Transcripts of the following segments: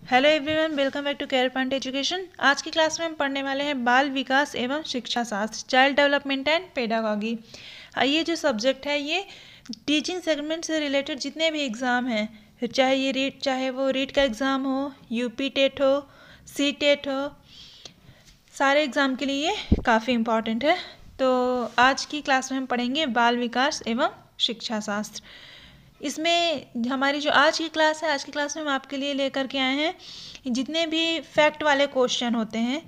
Hello everyone, welcome back to care point education. आज की class में हम पढ़ने वाले हैं बाल विकास एवं शिक्षा शास्त्र, चाइल्ड डेवलपमेंट एंड पेडागॉगी। ये जो सब्जेक्ट है ये टीचिंग सेगमेंट से रिलेटेड जितने भी एग्ज़ाम हैं, चाहे वो रीट का एग्ज़ाम हो, यूपी टेट हो, सी टेट हो, सारे एग्ज़ाम के लिए काफ़ी इम्पॉर्टेंट है। तो आज की क्लास में हम पढ़ेंगे बाल विकास एवं शिक्षा शास्त्र। इसमें हमारी जो आज की क्लास है, आज की क्लास में हम आपके लिए लेकर के आए हैं जितने भी फैक्ट वाले क्वेश्चन होते हैं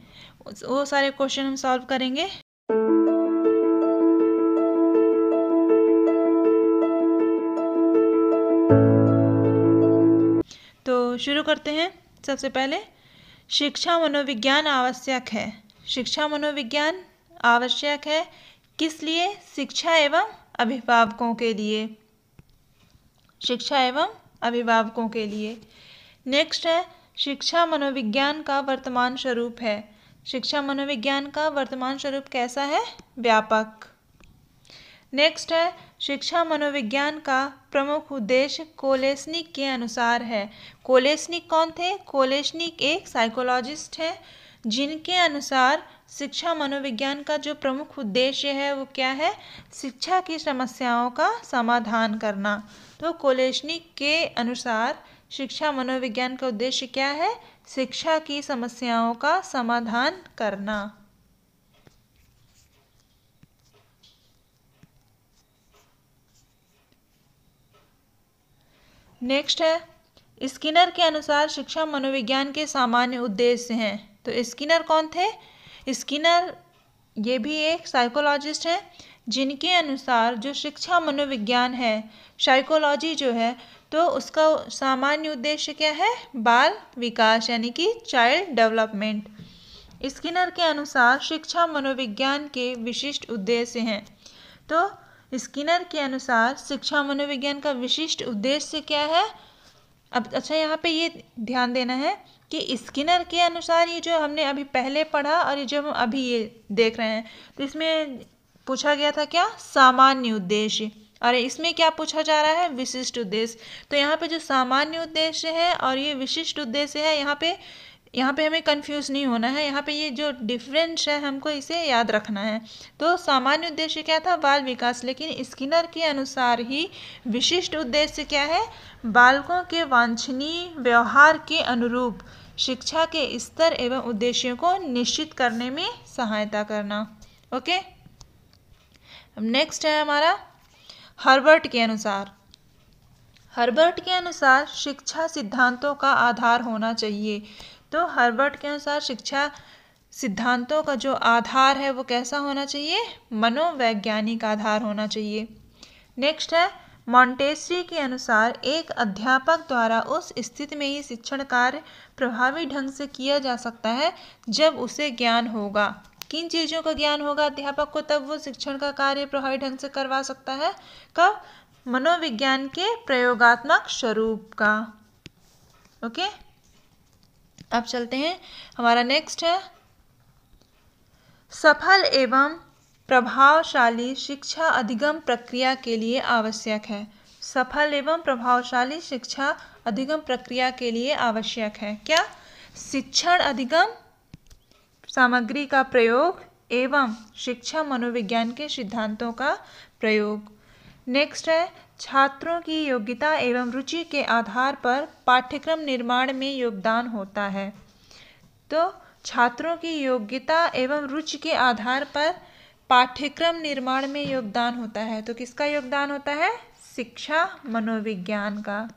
वो सारे क्वेश्चन हम सॉल्व करेंगे। तो शुरू करते हैं। सबसे पहले शिक्षा मनोविज्ञान आवश्यक है। शिक्षा मनोविज्ञान आवश्यक है किस लिए? शिक्षा एवं अभिभावकों के लिए। शिक्षा एवं अभिभावकों के लिए। नेक्स्ट है शिक्षा मनोविज्ञान का वर्तमान स्वरूप है। शिक्षा मनोविज्ञान का वर्तमान स्वरूप कैसा है? व्यापक। नेक्स्ट है शिक्षा मनोविज्ञान का प्रमुख उद्देश्य कोलेस्निक के अनुसार है। कोलेस्निक कौन थे? कोलेस्निक एक साइकोलॉजिस्ट हैं जिनके अनुसार शिक्षा मनोविज्ञान का जो प्रमुख उद्देश्य है वो क्या है? शिक्षा की समस्याओं का समाधान करना। तो कोलेस्निक के अनुसार शिक्षा मनोविज्ञान का उद्देश्य क्या है? शिक्षा की समस्याओं का समाधान करना। नेक्स्ट है स्किनर के अनुसार शिक्षा मनोविज्ञान के सामान्य उद्देश्य हैं। तो स्किनर कौन थे? स्किनर ये भी एक साइकोलॉजिस्ट है जिनके अनुसार जो शिक्षा मनोविज्ञान है, साइकोलॉजी जो है, तो उसका सामान्य उद्देश्य क्या है? बाल विकास यानी कि चाइल्ड डेवलपमेंट। स्किनर के अनुसार शिक्षा मनोविज्ञान के विशिष्ट उद्देश्य हैं। तो स्किनर के अनुसार शिक्षा मनोविज्ञान का विशिष्ट उद्देश्य क्या है? अब अच्छा, यहाँ पे ये ध्यान देना है कि स्किनर के अनुसार ये जो हमने अभी पहले पढ़ा और ये जो हम अभी ये देख रहे हैं, तो इसमें पूछा गया था क्या? सामान्य उद्देश्य। और इसमें क्या पूछा जा रहा है? विशिष्ट उद्देश्य। तो यहाँ पे जो सामान्य उद्देश्य है और ये विशिष्ट उद्देश्य है, यहाँ पे हमें कंफ्यूज नहीं होना है। यहाँ पे ये जो डिफरेंस है हमको इसे याद रखना है। तो सामान्य उद्देश्य क्या था? बाल विकास। लेकिन स्किनर के अनुसार ही विशिष्ट उद्देश्य क्या है? बालकों के वांछनीय व्यवहार के अनुरूप शिक्षा के स्तर एवं उद्देश्यों को निश्चित करने में सहायता करना। ओके, अब नेक्स्ट है हमारा हर्बर्ट के अनुसार। हर्बर्ट के अनुसार शिक्षा सिद्धांतों का आधार होना चाहिए। तो हर्बर्ट के अनुसार शिक्षा सिद्धांतों का जो आधार है वो कैसा होना चाहिए? मनोवैज्ञानिक आधार होना चाहिए। नेक्स्ट है मॉन्टेसरी के अनुसार एक अध्यापक द्वारा उस स्थिति में ही शिक्षण कार्य प्रभावी ढंग से किया जा सकता है जब उसे ज्ञान होगा। किन चीज़ों का ज्ञान होगा अध्यापक को? तब वो शिक्षण का कार्य प्रभावी ढंग से करवा सकता है। कब? मनोविज्ञान के प्रयोगात्मक स्वरूप का। ओके, अब चलते हैं। हमारा नेक्स्ट है सफल एवं प्रभावशाली शिक्षा अधिगम प्रक्रिया के लिए आवश्यक है। सफल एवं प्रभावशाली शिक्षा अधिगम प्रक्रिया के लिए आवश्यक है क्या? शिक्षण अधिगम सामग्री का प्रयोग एवं शिक्षा मनोविज्ञान के सिद्धांतों का प्रयोग। नेक्स्ट है छात्रों की योग्यता एवं रुचि के आधार पर पाठ्यक्रम निर्माण में योगदान होता है। तो छात्रों की योग्यता एवं रुचि के आधार पर पाठ्यक्रम निर्माण में योगदान होता है। तो किसका योगदान होता है? शिक्षा मनोविज्ञान का।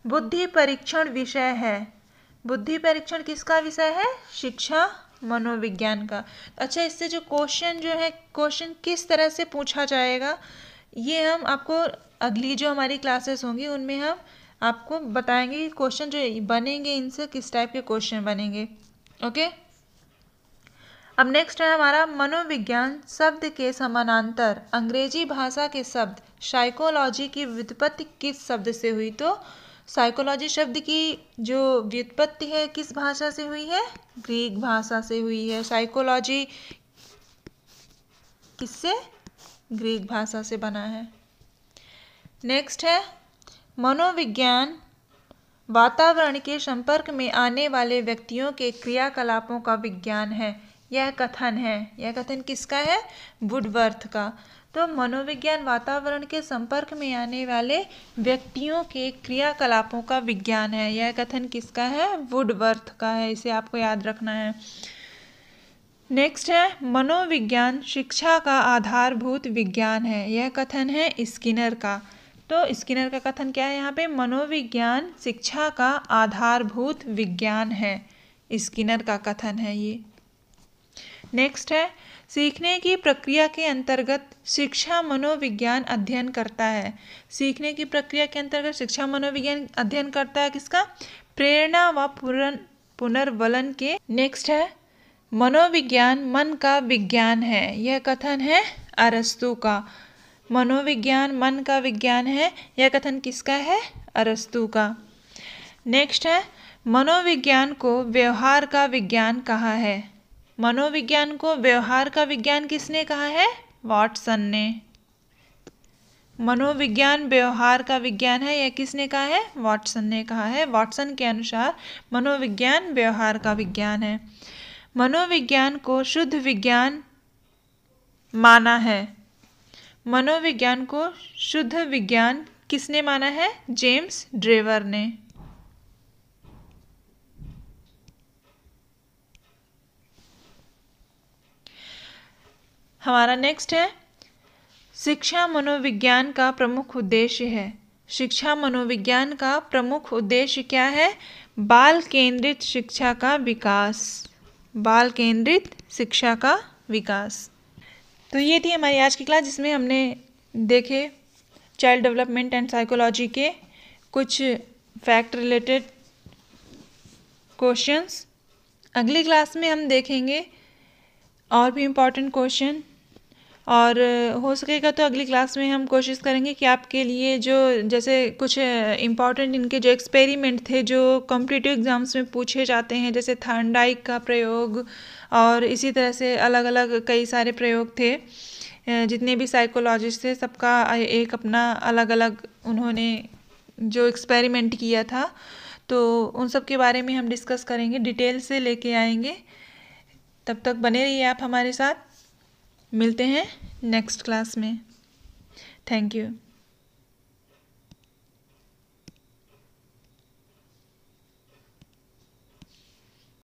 बुद्धि परीक्षण विषय है। बुद्धि परीक्षण किसका विषय है? शिक्षा मनोविज्ञान का। अच्छा, इससे जो क्वेश्चन क्वेश्चन किस तरह से पूछा जाएगा ये हम आपको अगली जो हमारी क्लासेस होंगी उनमें हम आपको बताएंगे कि क्वेश्चन जो बनेंगे इनसे किस टाइप के क्वेश्चन बनेंगे। ओके, अब नेक्स्ट है हमारा मनोविज्ञान शब्द के समानांतर अंग्रेजी भाषा के शब्द साइकोलॉजी की व्युत्पत्ति किस शब्द से हुई? तो साइकोलॉजी शब्द की जो व्युत्पत्ति है किस भाषा से हुई है? ग्रीक भाषा से हुई है। साइकोलॉजी किससे? ग्रीक भाषा से बना है। नेक्स्ट है मनोविज्ञान वातावरण के संपर्क में आने वाले व्यक्तियों के क्रियाकलापों का विज्ञान है। यह कथन किसका है? वुडवर्थ का। तो मनोविज्ञान वातावरण के संपर्क में आने वाले व्यक्तियों के क्रियाकलापों का विज्ञान है। यह कथन किसका है? वुडवर्थ का है। इसे आपको याद रखना है। नेक्स्ट है, मनोविज्ञान शिक्षा का आधारभूत विज्ञान है। यह कथन है स्किनर का। तो स्किनर का कथन क्या है यहाँ पे? मनोविज्ञान शिक्षा का आधारभूत विज्ञान है। स्किनर का कथन है ये। नेक्स्ट है, सीखने की प्रक्रिया के अंतर्गत शिक्षा मनोविज्ञान अध्ययन करता है। सीखने की प्रक्रिया के अंतर्गत शिक्षा मनोविज्ञान अध्ययन करता है किसका? प्रेरणा व पुनर्वलन के। नेक्स्ट है, मनोविज्ञान मन का विज्ञान है। यह कथन है अरस्तू का। मनोविज्ञान मन का विज्ञान है। यह कथन किसका है? अरस्तू का। नेक्स्ट है, मनोविज्ञान को व्यवहार का विज्ञान कहा है। मनोविज्ञान को व्यवहार का विज्ञान किसने कहा है? वाटसन ने। मनोविज्ञान व्यवहार का विज्ञान है, यह किसने कहा है? वाटसन ने कहा है। वाटसन के अनुसार मनोविज्ञान व्यवहार का विज्ञान है। मनोविज्ञान को शुद्ध विज्ञान माना है। मनोविज्ञान को शुद्ध विज्ञान किसने माना है? जेम्स ड्रेवर ने। हमारा नेक्स्ट है, शिक्षा मनोविज्ञान का प्रमुख उद्देश्य है। शिक्षा मनोविज्ञान का प्रमुख उद्देश्य क्या है? बाल केंद्रित शिक्षा का विकास। बाल केंद्रित शिक्षा का विकास। तो ये थी हमारी आज की क्लास, जिसमें हमने देखे चाइल्ड डेवलपमेंट एंड साइकोलॉजी के कुछ फैक्ट रिलेटेड क्वेश्चंस। अगली क्लास में हम देखेंगे और भी इम्पॉर्टेंट क्वेश्चन, और हो सकेगा तो अगली क्लास में हम कोशिश करेंगे कि आपके लिए जो जैसे कुछ इम्पॉर्टेंट इनके जो एक्सपेरिमेंट थे जो कॉम्पिटिटिव एग्ज़ाम्स में पूछे जाते हैं, जैसे थॉर्नडाइक का प्रयोग और इसी तरह से अलग अलग कई सारे प्रयोग थे। जितने भी साइकोलॉजिस्ट थे सबका एक अपना अलग अलग उन्होंने जो एक्सपेरिमेंट किया था, तो उन सब के बारे में हम डिस्कस करेंगे, डिटेल से लेके आएंगे। तब तक बने रहिए आप हमारे साथ। मिलते हैं नेक्स्ट क्लास में। Thank you.